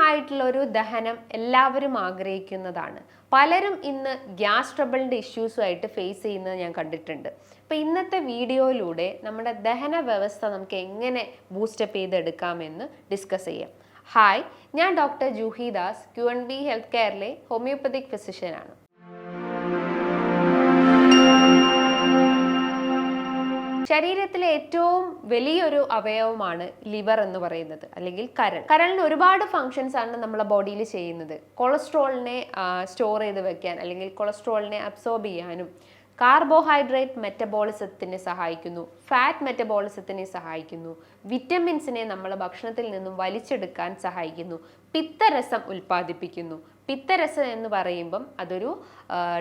കൃത്യമായിട്ടുള്ളൊരു ദഹനം എല്ലാവരും ആഗ്രഹിക്കുന്നതാണ്. പലരും ഇന്ന് ഗ്യാസ് ട്രബിളിൻ്റെ ഇഷ്യൂസുമായിട്ട് ഫേസ് ചെയ്യുന്നത് ഞാൻ കണ്ടിട്ടുണ്ട്. അപ്പോൾ ഇന്നത്തെ വീഡിയോയിലൂടെ നമ്മുടെ ദഹന വ്യവസ്ഥ നമുക്ക് എങ്ങനെ ബൂസ്റ്റപ്പ് ചെയ്തെടുക്കാമെന്ന് ഡിസ്കസ് ചെയ്യാം. ഹായ്, ഞാൻ doctor Juhi Das, QNB health കെയറിലെ ഹോമിയോപ്പതിക് ഫിസിഷ്യനാണ്. ശരീരത്തിലെ ഏറ്റവും വലിയൊരു അവയവമാണ് ലിവർ എന്ന് പറയുന്നത്, അല്ലെങ്കിൽ കരൾ. കരളിന് ഒരുപാട് ഫങ്ഷൻസ് ആണ് നമ്മുടെ ബോഡിയിൽ ചെയ്യുന്നത്. കൊളസ്ട്രോളിനെ സ്റ്റോർ ചെയ്ത് വെക്കാൻ, അല്ലെങ്കിൽ കൊളസ്ട്രോളിനെ അബ്സോർബ് ചെയ്യാനും, കാർബോഹൈഡ്രേറ്റ് മെറ്റബോളിസത്തിനെ സഹായിക്കുന്നു, ഫാറ്റ് മെറ്റബോളിസത്തിനെ സഹായിക്കുന്നു, വിറ്റമിൻസിനെ നമ്മൾ ഭക്ഷണത്തിൽ നിന്നും വലിച്ചെടുക്കാൻ സഹായിക്കുന്നു, പിത്തരസം ഉൽപ്പാദിപ്പിക്കുന്നു. പിത്തരസം എന്ന് പറയുമ്പം അതൊരു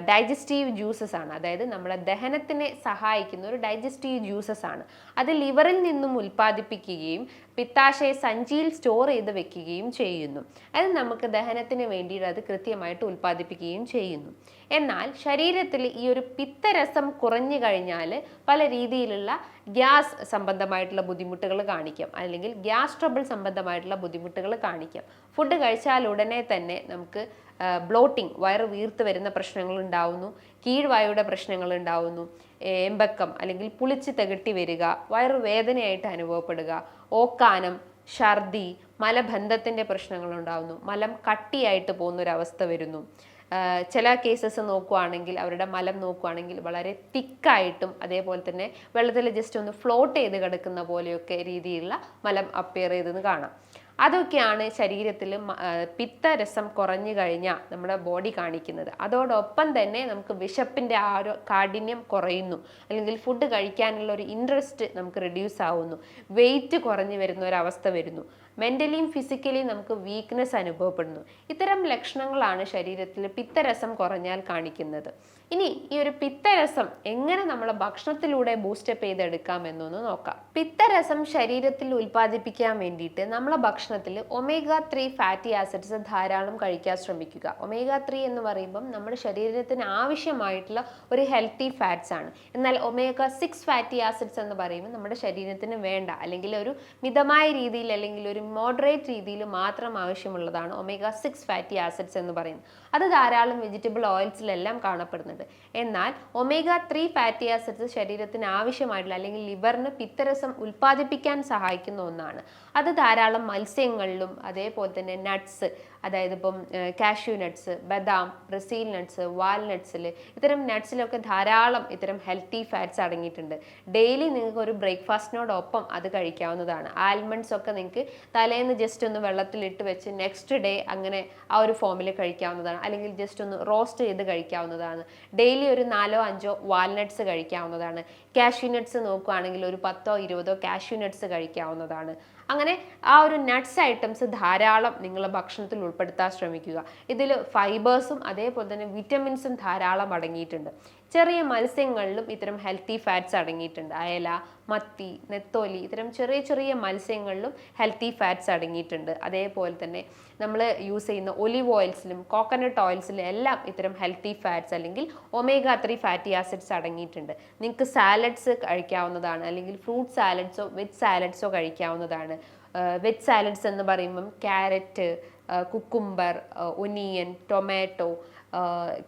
ഡൈജസ്റ്റീവ് ജ്യൂസസ് ആണ്, അതായത് നമ്മുടെ ദഹനത്തിനെ സഹായിക്കുന്ന ഒരു ഡൈജസ്റ്റീവ് ജ്യൂസസ് ആണ്. അത് ലിവറിൽ നിന്നും ഉൽപ്പാദിപ്പിക്കുകയും പിത്താശയ സഞ്ചിയിൽ സ്റ്റോർ ചെയ്ത് വെക്കുകയും ചെയ്യുന്നു. അത് നമുക്ക് ദഹനത്തിന് വേണ്ടിയിട്ട് അത് കൃത്യമായിട്ട് ഉൽപ്പാദിപ്പിക്കുകയും ചെയ്യുന്നു. എന്നാൽ ശരീരത്തിൽ ഈ ഒരു പിത്തരസം കുറഞ്ഞു കഴിഞ്ഞാൽ പല രീതിയിലുള്ള ഗ്യാസ് സംബന്ധമായിട്ടുള്ള ബുദ്ധിമുട്ടുകൾ കാണിക്കാം, അല്ലെങ്കിൽ ഗ്യാസ് ട്രബിൾ സംബന്ധമായിട്ടുള്ള ബുദ്ധിമുട്ടുകൾ കാണിക്കാം. ഫുഡ് കഴിച്ചാൽ ഉടനെ തന്നെ നമുക്ക് ബ്ലോട്ടിംഗ്, വയറ് വീർത്ത് വരുന്ന പ്രശ്നങ്ങൾ ഉണ്ടാവുന്നു, കീഴ്വായുടെ പ്രശ്നങ്ങൾ ഉണ്ടാവുന്നു, എമ്പക്കം അല്ലെങ്കിൽ പുളിച്ച് തികട്ടി വരിക, വയറുവേദനയായിട്ട് അനുഭവപ്പെടുക, ഓക്കാനം, ഛർദി, മലബന്ധത്തിൻ്റെ പ്രശ്നങ്ങൾ ഉണ്ടാവുന്നു, മലം കട്ടിയായിട്ട് പോകുന്നൊരവസ്ഥ വരുന്നു. ചില കേസസ് നോക്കുവാണെങ്കിൽ, അവരുടെ മലം നോക്കുവാണെങ്കിൽ വളരെ തിക്കായിട്ടും അതേപോലെ തന്നെ വെള്ളത്തിൽ ജസ്റ്റ് ഒന്ന് ഫ്ലോട്ട് ചെയ്ത് കിടക്കുന്ന പോലെയൊക്കെ രീതിയിലുള്ള മലം അപ്പിയർ ചെയ്തെന്ന് കാണാം. അതൊക്കെയാണ് ശരീരത്തിൽ പിത്തരസം കുറഞ്ഞു കഴിഞ്ഞാൽ നമ്മുടെ ബോഡി കാണിക്കുന്നത്. അതോടൊപ്പം തന്നെ നമുക്ക് വിശപ്പിൻ്റെ ആ ഒരു കാഠിന്യം കുറയുന്നു, അല്ലെങ്കിൽ ഫുഡ് കഴിക്കാനുള്ള ഒരു ഇൻട്രസ്റ്റ് നമുക്ക് റിഡ്യൂസ് ആവുന്നു, വെയിറ്റ് കുറഞ്ഞു വരുന്ന ഒരവസ്ഥ വരുന്നു, മെൻ്റലിയും ഫിസിക്കലിയും നമുക്ക് വീക്ക്നെസ് അനുഭവപ്പെടുന്നു. ഇത്തരം ലക്ഷണങ്ങളാണ് ശരീരത്തിൽ പിത്തരസം കുറഞ്ഞാൽ കാണിക്കുന്നത്. ഇനി ഈ ഒരു പിത്തരസം എങ്ങനെ നമ്മളെ ഭക്ഷണത്തിലൂടെ ബൂസ്റ്റപ്പ് ചെയ്തെടുക്കാം എന്നൊന്ന് നോക്കാം. പിത്തരസം ശരീരത്തിൽ ഉൽപ്പാദിപ്പിക്കാൻ വേണ്ടിയിട്ട് നമ്മളെ ഭക്ഷണത്തിൽ omega-3 ഫാറ്റി ആസിഡ്സ് ധാരാളം കഴിക്കാൻ ശ്രമിക്കുക. omega-3 എന്ന് പറയുമ്പം നമ്മുടെ ശരീരത്തിന് ആവശ്യമായിട്ടുള്ള ഒരു ഹെൽത്തി ഫാറ്റ്സ് ആണ്. എന്നാൽ omega-6 ഫാറ്റി ആസിഡ്സ് എന്ന് പറയുമ്പോൾ നമ്മുടെ ശരീരത്തിന് വേണ്ട, അല്ലെങ്കിൽ ഒരു മിതമായ രീതിയിൽ അല്ലെങ്കിൽ ഒരു മോഡറേറ്റ് രീതിയിൽ മാത്രം ആവശ്യമുള്ളതാണ് omega-6 ഫാറ്റി ആസിഡ്സ് എന്ന് പറയുന്നത്. അത് ധാരാളം വെജിറ്റബിൾ ഓയിൽസിലെല്ലാം കാണപ്പെടുന്നുണ്ട്. എന്നാൽ omega-3 ഫാറ്റി ആസിഡ്സ് ശരീരത്തിന് ആവശ്യമായിട്ടുള്ള, അല്ലെങ്കിൽ ലിവറിന് പിത്തരസം ഉൽപ്പാദിപ്പിക്കാൻ സഹായിക്കുന്ന ഒന്നാണ്. അത് ധാരാളം മത്സ്യങ്ങളിലും അതേപോലെ തന്നെ നട്ട്സ്, അതായത് ഇപ്പം കാഷ്യൂ നട്ട്സ്, ബദാം, ബ്രസീൽ നട്ട്സ്, വാൽനട്ട്സിൽ, ഇത്തരം നട്ട്സിലൊക്കെ ധാരാളം ഇത്തരം ഹെൽത്തി ഫാറ്റ്സ് അടങ്ങിയിട്ടുണ്ട്. ഡെയിലി നിങ്ങൾക്ക് ഒരു ബ്രേക്ക്ഫാസ്റ്റിനോടൊപ്പം അത് കഴിക്കാവുന്നതാണ്. ആൽമണ്ട്സ് ഒക്കെ നിങ്ങൾക്ക് തലേന്ന് ജസ്റ്റ് ഒന്ന് വെള്ളത്തിലിട്ട് വെച്ച് നെക്സ്റ്റ് ഡേ അങ്ങനെ ആ ഒരു ഫോമിൽ കഴിക്കാവുന്നതാണ്, അല്ലെങ്കിൽ ജസ്റ്റ് ഒന്ന് റോസ്റ്റ് ചെയ്ത് കഴിക്കാവുന്നതാണ്. ഡെയിലി ഒരു 4-5 വാൽനട്ട്സ് കഴിക്കാവുന്നതാണ്. കാഷ്യൂ നട്ട്സ് നോക്കുകയാണെങ്കിൽ ഒരു 10-20 കാഷ്യൂ നട്ട്സ് കഴിക്കാവുന്നതാണ്. അങ്ങനെ ആ ഒരു നട്ട്സ് ഐറ്റംസ് ധാരാളം നിങ്ങളുടെ ഭക്ഷണത്തിൽ ഉൾപ്പെടുത്താൻ ശ്രമിക്കുക. ഇതിൽ ഫൈബേഴ്സും അതേപോലെ തന്നെ വിറ്റമിൻസും ധാരാളം അടങ്ങിയിട്ടുണ്ട്. ചെറിയ മത്സ്യങ്ങളിലും ഇത്തരം ഹെൽത്തി ഫാറ്റ്സ് അടങ്ങിയിട്ടുണ്ട്. അയല, മത്തി, നെത്തോലി, ഇത്തരം ചെറിയ ചെറിയ മത്സ്യങ്ങളിലും ഹെൽത്തി ഫാറ്റ്സ് അടങ്ങിയിട്ടുണ്ട്. അതേപോലെ തന്നെ നമ്മൾ യൂസ് ചെയ്യുന്ന ഒലിവ് ഓയിൽസിലും കോക്കനട്ട് ഓയിൽസിലും എല്ലാം ഇത്തരം ഹെൽത്തി ഫാറ്റ്സ് അല്ലെങ്കിൽ omega-3 ഫാറ്റി ആസിഡ്സ് അടങ്ങിയിട്ടുണ്ട്. നിങ്ങൾക്ക് സാലഡ്സ് കഴിക്കാവുന്നതാണ്, അല്ലെങ്കിൽ ഫ്രൂട്ട് സാലഡ്സോ വെജ് സാലഡ്സോ കഴിക്കാവുന്നതാണ്. വെജ് സാലഡ്സ് എന്ന് പറയുമ്പം carrot, cucumber, onion, tomato,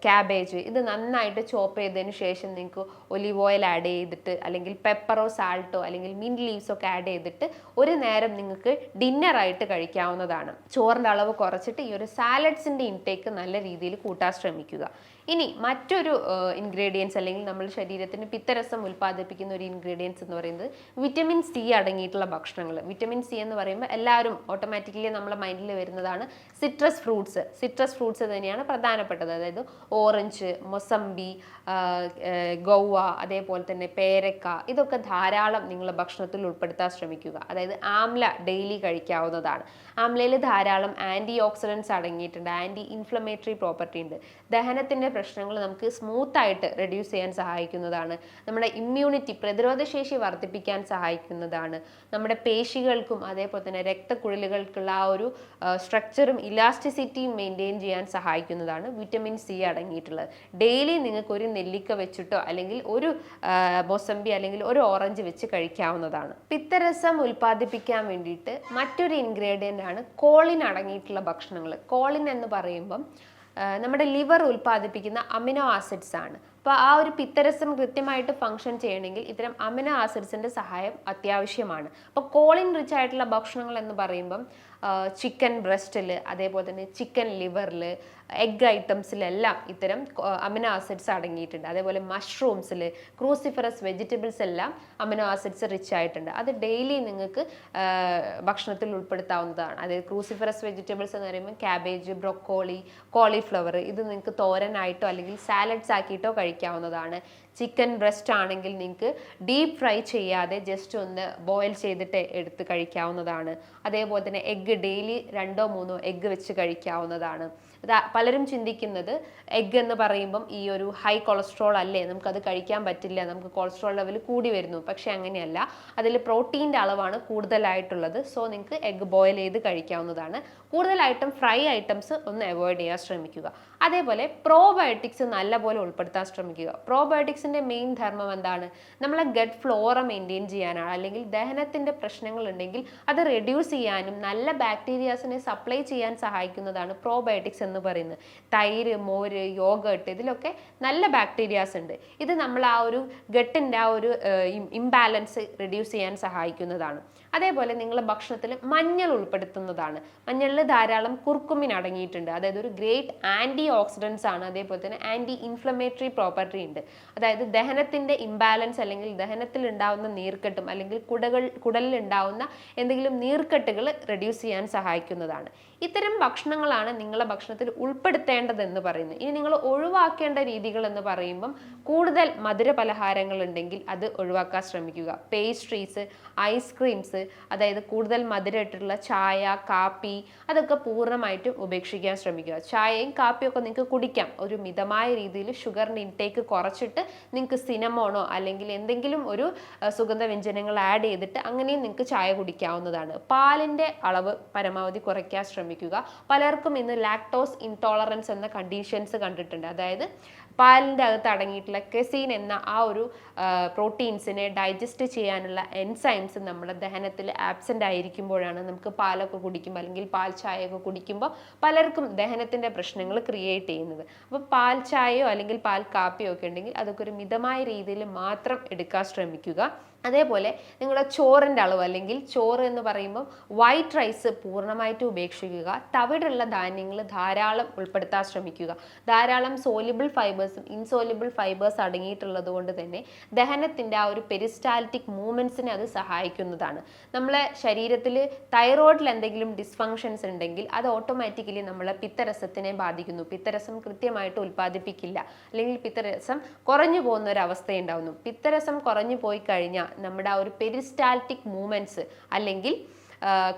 cabbage, ഇത് നന്നായിട്ട് ചോപ്പ് ചെയ്തതിന് ശേഷം നിങ്ങൾക്ക് ഒലിവ് ഓയിൽ ആഡ് ചെയ്തിട്ട്, അല്ലെങ്കിൽ പെപ്പറോ സാൾട്ടോ അല്ലെങ്കിൽ മിൻറ്റ് ലീവ്സോ ഒക്കെ ആഡ് ചെയ്തിട്ട് ഒരു നേരം നിങ്ങൾക്ക് ഡിന്നറായിട്ട് കഴിക്കാവുന്നതാണ്. ചോറിൻ്റെ അളവ് കുറച്ചിട്ട് ഈ ഒരു സാലഡ്സിൻ്റെ ഇൻടേക്ക് നല്ല രീതിയിൽ കൂട്ടാൻ ശ്രമിക്കുക. ഇനി മറ്റൊരു ഇൻഗ്രീഡിയൻസ്, അല്ലെങ്കിൽ നമ്മുടെ ശരീരത്തിന് പിത്തരസം ഉൽപ്പാദിപ്പിക്കുന്ന ഒരു ഇൻഗ്രീഡിയൻസ് എന്ന് പറയുന്നത് വിറ്റമിൻ സി അടങ്ങിയിട്ടുള്ള ഭക്ഷണങ്ങൾ. വിറ്റമിൻ സി എന്ന് പറയുമ്പോൾ എല്ലാവരും ഓട്ടോമാറ്റിക്കലി നമ്മളെ മൈൻഡിൽ വരുന്നതാണ് സിട്രസ് ഫ്രൂട്ട്സ്. സിട്രസ് ഫ്രൂട്ട്സ് തന്നെയാണ് പ്രധാനപ്പെട്ടത്. അതായത് ഓറഞ്ച്, മൊസംബി, ഗൗവ, അതേപോലെ തന്നെ പേരക്ക, ഇതൊക്കെ ധാരാളം നിങ്ങളുടെ ഭക്ഷണത്തിൽ ഉൾപ്പെടുത്താൻ ശ്രമിക്കുക. അതായത് ആംല ഡെയിലി കഴിക്കാവുന്നതാണ്. ആംലയിൽ ധാരാളം ആൻറ്റി ഓക്സിഡൻസ് അടങ്ങിയിട്ടുണ്ട്, ആൻറ്റി ഇൻഫ്ലമേറ്ററി പ്രോപ്പർട്ടി ഉണ്ട്, ദഹനത്തിൻ്റെ പ്രശ്നങ്ങൾ നമുക്ക് സ്മൂത്തായിട്ട് റെഡ്യൂസ് ചെയ്യാൻ സഹായിക്കുന്നതാണ്. നമ്മുടെ ഇമ്മ്യൂണിറ്റി, പ്രതിരോധശേഷി വർദ്ധിപ്പിക്കാൻ സഹായിക്കുന്നതാണ്. നമ്മുടെ പേശികൾക്കും അതേപോലെ തന്നെ രക്തക്കുഴലുകൾക്കുള്ള ആ ഒരു സ്ട്രക്ചറും ഇലാസ്റ്റിസിറ്റിയും മെയിൻറ്റെയിൻ ചെയ്യാൻ സഹായിക്കുന്നതാണ് വിറ്റമിൻ സി അടങ്ങിയിട്ടുള്ളത്. ഡെയിലി നിങ്ങൾക്ക് ഒരു നെല്ലിക്ക വെച്ചിട്ടോ അല്ലെങ്കിൽ ഒരു മൊസമ്പി അല്ലെങ്കിൽ ഒരു ഓറഞ്ച് വെച്ച് കഴിക്കാവുന്നതാണ്. പിത്തരസം ഉൽപ്പാദിപ്പിക്കാൻ വേണ്ടിയിട്ട് മറ്റൊരു ഇൻഗ്രീഡിയൻ്റ് ആണ് കോളിൻ അടങ്ങിയിട്ടുള്ള ഭക്ഷണങ്ങൾ. കോളിൻ എന്ന് പറയുമ്പം നമ്മുടെ ലിവർ ഉൽപ്പാദിപ്പിക്കുന്ന അമിനോ ആസിഡ്സ് ആണ്. അപ്പോൾ ആ ഒരു പിത്തരസം കൃത്യമായിട്ട് ഫങ്ഷൻ ചെയ്യണമെങ്കിൽ ഇത്തരം അമിനോ ആസിഡ്സിൻ്റെ സഹായം അത്യാവശ്യമാണ്. അപ്പോൾ കോളിൻ റിച്ച് ആയിട്ടുള്ള ഭക്ഷണങ്ങൾ എന്ന് പറയുമ്പം ചിക്കൻ ബ്രസ്റ്റിൽ, അതേപോലെ തന്നെ ചിക്കൻ ലിവറിൽ, എഗ് ഐറ്റംസിലെല്ലാം ഇത്തരം അമിനോ ആസിഡ്സ് അടങ്ങിയിട്ടുണ്ട്. അതേപോലെ മഷ്റൂംസിൽ, ക്രൂസിഫറസ് വെജിറ്റബിൾസ് എല്ലാം അമിനോ ആസിഡ്സ് റിച്ച് ആയിട്ടുണ്ട്. അത് ഡെയിലി നിങ്ങൾക്ക് ഭക്ഷണത്തിൽ ഉൾപ്പെടുത്താവുന്നതാണ്. അതായത് ക്രൂസിഫറസ് വെജിറ്റബിൾസ് എന്ന് പറയുമ്പോൾ ക്യാബേജ്, ബ്രൊക്കോളി, കോളിഫ്ലവർ, ഇത് നിങ്ങൾക്ക് തോരനായിട്ടോ അല്ലെങ്കിൽ സാലഡ്സ് ആക്കിയിട്ടോ കഴിക്കാവുന്നതാണ്. ചിക്കൻ ബ്രസ്റ്റ് ആണെങ്കിൽ നിങ്ങൾക്ക് ഡീപ്പ് ഫ്രൈ ചെയ്യാതെ ജസ്റ്റ് ഒന്ന് ബോയിൽ ചെയ്തിട്ട് എടുത്ത് കഴിക്കാവുന്നതാണ്. അതേപോലെ തന്നെ എഗ്ഗ് ഡെയിലി 2-3 എഗ്ഗ് വെച്ച് കഴിക്കാവുന്നതാണ്. പലരും ചിന്തിക്കുന്നത് എഗ്ഗ് എന്ന് പറയുമ്പം ഈ ഒരു ഹൈ കൊളസ്ട്രോൾ അല്ലേ, നമുക്കത് കഴിക്കാൻ പറ്റില്ല, നമുക്ക് കൊളസ്ട്രോൾ ലെവൽ കൂടി വരുന്നു. പക്ഷെ അങ്ങനെയല്ല, അതിൽ പ്രോട്ടീൻ്റെ അളവാണ് കൂടുതലായിട്ടുള്ളത്. സോ നിങ്ങൾക്ക് എഗ്ഗ് ബോയിൽ ചെയ്ത് കഴിക്കാവുന്നതാണ്. കൂടുതലായിട്ടും ഫ്രൈ ഐറ്റംസ് ഒന്ന് അവോയ്ഡ് ചെയ്യാൻ ശ്രമിക്കുക. അതേപോലെ പ്രോബയോട്ടിക്സ് നല്ലപോലെ ഉൾപ്പെടുത്താൻ ശ്രമിക്കുക. പ്രോബയോട്ടിക്സിൻ്റെ മെയിൻ ധർമ്മം എന്താണ്? നമ്മളെ ഗട്ട് ഫ്ലോറ മെയിൻറ്റെയിൻ ചെയ്യാനാണ്. അല്ലെങ്കിൽ ദഹനത്തിൻ്റെ പ്രശ്നങ്ങൾ ഉണ്ടെങ്കിൽ അത് റെഡ്യൂസ് ചെയ്യാനും നല്ല ബാക്ടീരിയാസിനെ സപ്ലൈ ചെയ്യാൻ സഹായിക്കുന്നതാണ് പ്രോബയോട്ടിക്സ് എന്ന് പറയുന്നത്. തൈര്, മോര്, യോഗട്ട്, ഇതിലൊക്കെ നല്ല ബാക്ടീരിയാസ് ഉണ്ട്. ഇത് നമ്മൾ ആ ഒരു ഗട്ടിൻ്റെ ആ ഒരു ഇംബാലൻസ് റെഡ്യൂസ് ചെയ്യാൻ സഹായിക്കുന്നതാണ്. അതേപോലെ നിങ്ങൾ ഭക്ഷണത്തിൽ മഞ്ഞൾ ഉൾപ്പെടുത്തുന്നതാണ്. മഞ്ഞളിൽ ധാരാളം കുർക്കുമിൻ അടങ്ങിയിട്ടുണ്ട്. അതായത് ഒരു ഗ്രേറ്റ് ആൻറ്റി ഓക്സിഡൻസ് ആണ്. അതേപോലെ തന്നെ ആൻറ്റി ഇൻഫ്ലമേറ്ററി പ്രോപ്പർട്ടി ഉണ്ട്. അതായത് ദഹനത്തിൻ്റെ ഇംബാലൻസ് അല്ലെങ്കിൽ ദഹനത്തിൽ ഉണ്ടാവുന്ന നീർക്കെട്ടും അല്ലെങ്കിൽ കുടലിൽ ഉണ്ടാവുന്ന എന്തെങ്കിലും നീർക്കെട്ടുകൾ റെഡ്യൂസ് ചെയ്യാൻ സഹായിക്കുന്നതാണ്. ഇത്തരം ഭക്ഷണങ്ങളാണ് നിങ്ങളുടെ ഭക്ഷണത്തിൽ ഉൾപ്പെടുത്തേണ്ടതെന്ന് പറയുന്നത്. ഇനി നിങ്ങൾ ഒഴിവാക്കേണ്ട രീതികൾ എന്ന് പറയുമ്പം കൂടുതൽ മധുര പലഹാരങ്ങൾ ഉണ്ടെങ്കിൽ അത് ഒഴിവാക്കാൻ ശ്രമിക്കുക. പേസ്ട്രീസ്, ഐസ്ക്രീംസ്, അതായത് കൂടുതൽ മധുരമായിട്ടുള്ള ചായ, കാപ്പി, അതൊക്കെ പൂർണ്ണമായിട്ടും ഉപേക്ഷിക്കാൻ ശ്രമിക്കുക. ചായയും കാപ്പിയും ഒക്കെ നിങ്ങൾക്ക് കുടിക്കാം. ഒരു മിതമായ രീതിയിൽ ഷുഗറിൻ്റെ ഇൻടേക്ക് കുറച്ചിട്ട് നിങ്ങൾക്ക് സിനമോണോ അല്ലെങ്കിൽ എന്തെങ്കിലും ഒരു സുഗന്ധവ്യഞ്ജനങ്ങൾ ആഡ് ചെയ്തിട്ട് അങ്ങനെയും നിങ്ങൾക്ക് ചായ കുടിക്കാവുന്നതാണ്. പാലിൻ്റെ അളവ് പരമാവധി കുറയ്ക്കാൻ ശ്രമിക്കുക. പലർക്കും ഇന്ന് ലാക്ടോസ് ഇൻടോളറൻസ് എന്ന കണ്ടീഷൻസ് കണ്ടിട്ടുണ്ട്. അതായത് പാലിൻ്റെ അകത്ത് അടങ്ങിയിട്ടുള്ള കെസീൻ എന്ന ആ ഒരു പ്രോട്ടീൻസിനെ ഡൈജസ്റ്റ് ചെയ്യാനുള്ള എൻസൈംസ് നമ്മുടെ ദഹനത്തിൽ ആബ്സെൻ്റ് ആയിരിക്കുമ്പോഴാണ് നമുക്ക് പാലൊക്കെ കുടിക്കുമ്പോൾ അല്ലെങ്കിൽ പാൽ ചായയൊക്കെ കുടിക്കുമ്പോൾ പലർക്കും ദഹനത്തിൻ്റെ പ്രശ്നങ്ങൾ ക്രിയേറ്റ് ചെയ്യുന്നത്. അപ്പോൾ പാൽ ചായയോ അല്ലെങ്കിൽ പാൽ കാപ്പിയോ ഒക്കെ ഉണ്ടെങ്കിൽ അതൊക്കെ ഒരു മിതമായ രീതിയിൽ മാത്രം എടുക്കാൻ ശ്രമിക്കുക. അതേപോലെ നിങ്ങളുടെ ചോറിൻ്റെ അളവ് അല്ലെങ്കിൽ ചോറ് എന്ന് പറയുമ്പോൾ വൈറ്റ് റൈസ് പൂർണ്ണമായിട്ട് ഉപേക്ഷിക്കുക. തവിടുള്ള ധാന്യങ്ങൾ ധാരാളം ഉൾപ്പെടുത്താൻ ശ്രമിക്കുക. ധാരാളം സോലിബിൾ ഫൈബേഴ്സും ഇൻസോലിബിൾ ഫൈബേഴ്സ് അടങ്ങിയിട്ടുള്ളത് കൊണ്ട് തന്നെ ദഹനത്തിൻ്റെ ആ ഒരു പെരിസ്റ്റാൽറ്റിക് മൂവ്മെൻറ്റ്സിനെ അത് സഹായിക്കുന്നതാണ്. നമ്മളെ ശരീരത്തിൽ തൈറോയിഡിൽ എന്തെങ്കിലും ഡിസ്ഫങ്ഷൻസ് ഉണ്ടെങ്കിൽ അത് ഓട്ടോമാറ്റിക്കലി നമ്മളെ പിത്തരസത്തിനെ ബാധിക്കുന്നു. പിത്തരസം കൃത്യമായിട്ട് ഉൽപ്പാദിപ്പിക്കില്ല, അല്ലെങ്കിൽ പിത്തരസം കുറഞ്ഞു പോകുന്ന ഒരു അവസ്ഥയുണ്ടാവുന്നു. പിത്തരസം കുറഞ്ഞു പോയി കഴിഞ്ഞാൽ നമ്മുടെ ആ ഒരു പെരിസ്റ്റാൽറ്റിക് മൂവ്മെൻറ്റ്സ് അല്ലെങ്കിൽ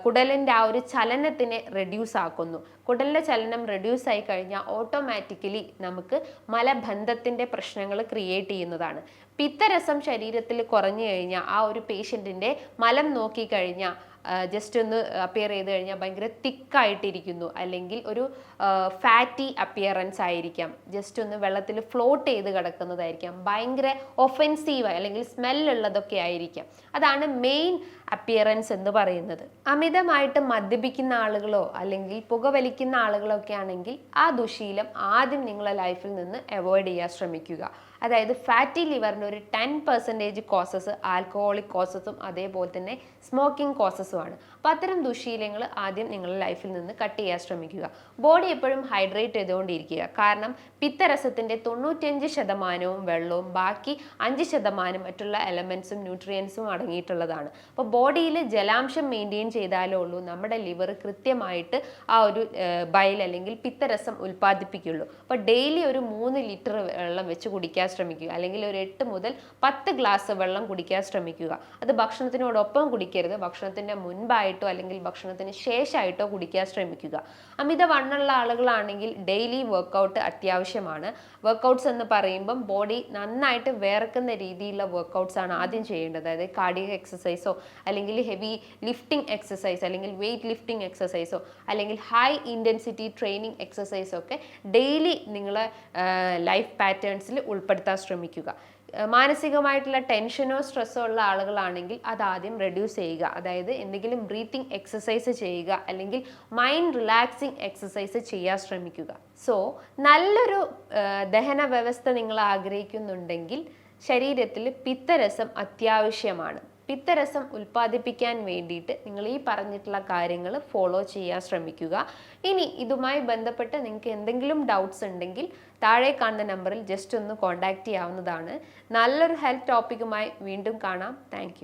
കുടലിൻ്റെ ആ ഒരു ചലനത്തിനെ റെഡ്യൂസ് ആക്കുന്നു. കുടലിൻ്റെ ചലനം റെഡ്യൂസ് ആയി കഴിഞ്ഞാൽ ഓട്ടോമാറ്റിക്കലി നമുക്ക് മലബന്ധത്തിൻ്റെ പ്രശ്നങ്ങൾ ക്രിയേറ്റ് ചെയ്യുന്നതാണ്. പിത്തരസം ശരീരത്തിൽ കുറഞ്ഞു കഴിഞ്ഞാൽ ആ ഒരു പേഷ്യൻറ്റിൻ്റെ മലം നോക്കിക്കഴിഞ്ഞാൽ ജസ്റ്റ് ഒന്ന് അപ്പിയർ ചെയ്ത് കഴിഞ്ഞാൽ ഭയങ്കര തിക്കായിട്ടിരിക്കുന്നു, അല്ലെങ്കിൽ ഒരു ഫാറ്റി അപ്പിയറൻസ് ആയിരിക്കാം, ജസ്റ്റ് ഒന്ന് വെള്ളത്തിൽ ഫ്ലോട്ട് ചെയ്ത് കിടക്കുന്നതായിരിക്കാം, ഭയങ്കര ഒഫെൻസീവ് അല്ലെങ്കിൽ സ്മെല്ലുള്ളതൊക്കെ ആയിരിക്കാം. അതാണ് മെയിൻ അപ്പിയറൻസ് എന്ന് പറയുന്നത്. അമിതമായിട്ട് മദ്യപിക്കുന്ന ആളുകളോ അല്ലെങ്കിൽ പുകവലിക്കുന്ന ആളുകളോ ഒക്കെ ആണെങ്കിൽ ആ ദുശീലം ആദ്യം നിങ്ങളുടെ ലൈഫിൽ നിന്ന് അവോയ്ഡ് ചെയ്യാൻ ശ്രമിക്കുക. അതായത് ഫാറ്റി ലിവറിൻ്റെ ഒരു 10% കോസസ് ആൽക്കഹോളിക് കോസസും അതേപോലെ തന്നെ സ്മോക്കിംഗ് കോസസുമാണ്. അപ്പോൾ അത്തരം ദുശീലങ്ങൾ ആദ്യം നിങ്ങളുടെ ലൈഫിൽ നിന്ന് കട്ട് ചെയ്യാൻ ശ്രമിക്കുക. ബോഡി എപ്പോഴും ഹൈഡ്രേറ്റ് ചെയ്തുകൊണ്ടിരിക്കുക. കാരണം പിത്തരസത്തിൻ്റെ 95% വെള്ളവും ബാക്കി 5% മറ്റുള്ള എലമെൻസും ന്യൂട്രിയൻസും അടങ്ങിയിട്ടുള്ളതാണ്. അപ്പോൾ ബോഡിയിൽ ജലാംശം മെയിൻറ്റെയിൻ ചെയ്താലേ ഉള്ളൂ നമ്മുടെ ലിവർ കൃത്യമായിട്ട് ആ ഒരു ബൈൽ അല്ലെങ്കിൽ പിത്തരസം ഉൽപ്പാദിപ്പിക്കുള്ളൂ. അപ്പോൾ ഡെയിലി ഒരു 3 ലിറ്റർ വെള്ളം വെച്ച് കുടിക്കാൻ ശ്രമിക്കുക, അല്ലെങ്കിൽ ഒരു 8 മുതൽ 10 ഗ്ലാസ് വെള്ളം കുടിക്കാൻ ശ്രമിക്കുക. അത് ഭക്ഷണത്തിനോടൊപ്പം കുടിക്കരുത്, ഭക്ഷണത്തിൻ്റെ മുൻപായിട്ടോ അല്ലെങ്കിൽ ഭക്ഷണത്തിന് ശേഷമായിട്ടോ കുടിക്കാൻ ശ്രമിക്കുക. അമിതവണ്ണമുള്ള ആളുകളാണെങ്കിൽ ഡെയിലി വർക്കൗട്ട് അത്യാവശ്യമാണ്. വർക്കൗട്ട്സ് എന്ന് പറയുമ്പം ബോഡി നന്നായിട്ട് വേർക്കുന്ന രീതിയിലുള്ള വർക്കൗട്ട്സ് ആണ് ആദ്യം ചെയ്യേണ്ടത്. അതായത് കാർഡിയക് എക്സസൈസോ അല്ലെങ്കിൽ ഹെവി ലിഫ്റ്റിംഗ് എക്സസൈസ് അല്ലെങ്കിൽ വെയിറ്റ് ലിഫ്റ്റിംഗ് എക്സസൈസോ അല്ലെങ്കിൽ ഹൈ ഇൻറ്റൻസിറ്റി ട്രെയിനിങ് എക്സസൈസോ ഒക്കെ ഡെയിലി നിങ്ങളെ ലൈഫ് പാറ്റേൺസിൽ ഉൾപ്പെടുത്താൻ ശ്രമിക്കുക. മാനസികമായിട്ടുള്ള ടെൻഷനോ സ്ട്രെസ്സോ ഉള്ള ആളുകളാണെങ്കിൽ അതാദ്യം റെഡ്യൂസ് ചെയ്യുക. അതായത് എന്തെങ്കിലും ബ്രീത്തിങ് എക്സസൈസ് ചെയ്യുക അല്ലെങ്കിൽ മൈൻഡ് റിലാക്സിങ് എക്സസൈസ് ചെയ്യാൻ ശ്രമിക്കുക. സോ നല്ലൊരു ദഹന വ്യവസ്ഥ നിങ്ങൾ ആഗ്രഹിക്കുന്നുണ്ടെങ്കിൽ ശരീരത്തിൽ പിത്തരസം അത്യാവശ്യമാണ്. പിത്തരസം ഉൽപ്പാദിപ്പിക്കാൻ വേണ്ടിയിട്ട് നിങ്ങൾ ഈ പറഞ്ഞിട്ടുള്ള കാര്യങ്ങൾ ഫോളോ ചെയ്യാൻ ശ്രമിക്കുക. ഇനി ഇതുമായി ബന്ധപ്പെട്ട് നിങ്ങൾക്ക് എന്തെങ്കിലും ഡൗട്ട്സ് ഉണ്ടെങ്കിൽ താഴെ കാണുന്ന നമ്പറിൽ ജസ്റ്റ് ഒന്ന് കോൺടാക്റ്റ് ചെയ്യാവുന്നതാണ്. നല്ലൊരു ഹെൽത്ത് ടോപ്പിക്കുമായി വീണ്ടും കാണാം. താങ്ക്